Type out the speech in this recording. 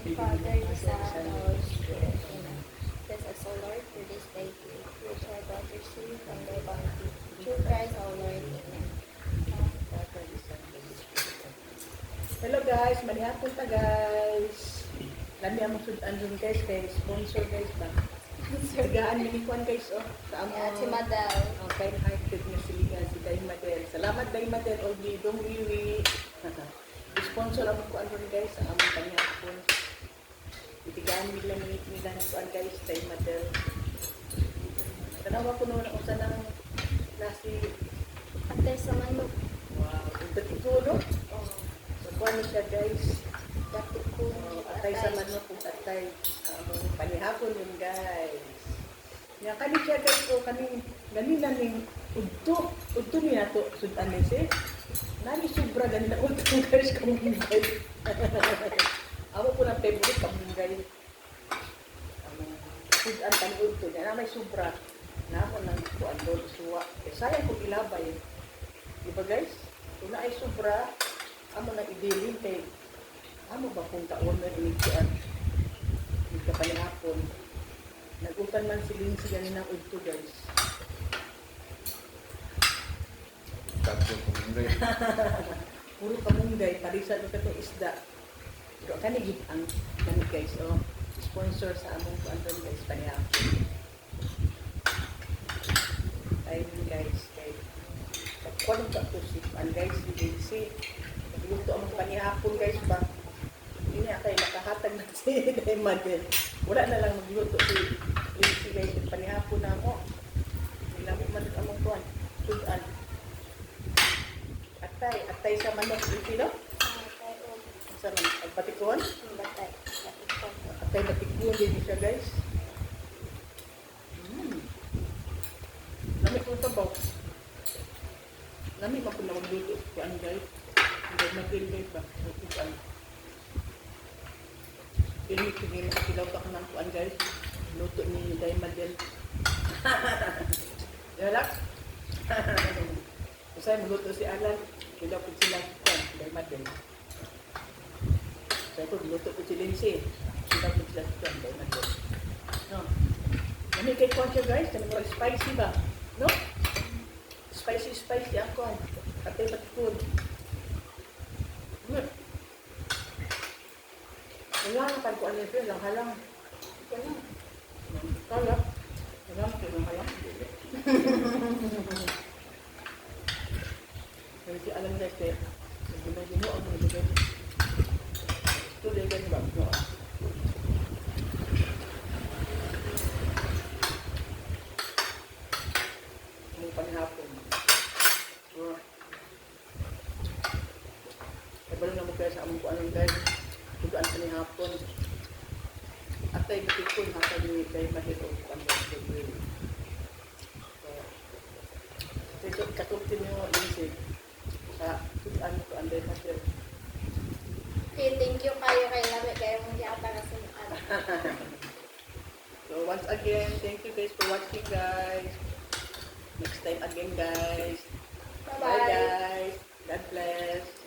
Father, the Son, and the Holy Spirit. Amen. Bless us, O Lord, for this day, which our daughters receive from thy bounty. Through Christ our Lord. Amen. Hello guys, manihapon ta guys. Lami ang magsudan dun guys, kay sponsor guys ba? Tagaan minikuan guys oh. Sa amo. Si Madal. Oh, kind hearted nga sila si Day Madel. Salamat Day Madel o Dong Wiwi. Sponsor ang kuan dun guys sa among panihapon. Itigaan nila nila ni kuan guys Day Madel. Tanawa ko noon ang usa ng nasi. Ate sa manok. Wow, ito tigulo. Oh, Kuan siya guys. dati ko. Atay sa manok kung atay. Panihapon yun guys. Nga kani siya guys o kani ganina ning udto. Udto niya to sudan ni si. Nani sobra ganina udto guys kamunggay. Amo po na favorite kamunggay. Sudan kan udto niya na may sobra. Na ako nang kuan do suwa. Sayang ko ilabay. Di ba guys? Kung na ay sobra, amo na idiling kay amo ba kung taon na inigkuan nagkapanihapon nagutan man si Lindsay ganun ng udto guys. Tatlo kumunggay. Puro kamunggay parisan ito itong isda pero kanigit ang ganit guys oh. Sponsor sa among kuan guys panihapon ayun guys kay kuan ka to si an guys si Lindsay nagluto ang panihapon guys ba. Hindi niya kayo nakahatag na si Day Madel. Wala na lang magluto si Lindsay guys. Yung panihapon na ako. Nilamit man ang among kuhan. Sudan. Atay sa manok. Lindsay no? Atay o. Sa batikon? Batay. Batikon. Atay batikon din siya guys. Lamit ko tabaw. Lamit man po na magluto. Kuhan guys. Day Madel guys ba? Sudan. Pilit ko ngayon makilaw ka ng kuan guys. Luto ni Day Madel. Yalak? Kasi magluto si Alan. Kilaw ko sila kuan, Day Madel. Saya ko luto ko si Lindsay. Kilaw ko sila kuan, Day Madel. No? Nami kay kuan siya guys. Nami ko spicy ba? No? Spicy ang kuan. Katay batikon. Wala nga pag kuan nito, lang halang. Kaya. Kaya. Wala mo lang halang. Kaya si alam guys eh. Gino ang mga guys. Ito din guys ba? No. Ang panihapon. Kabalo na mo kaya sa among kuan guys. Tugaan sa hapon. Atay bitikon hata ni Day Madel o pamilya. So, ito katultin niyo Lindsay. Sa tugaan ko ang Day Madel. Okay, thank you kayo kay Lame. Kaya mong di para sa ano. So once again, thank you guys for watching guys. Next time again guys. Bye-bye. Bye guys. God bless.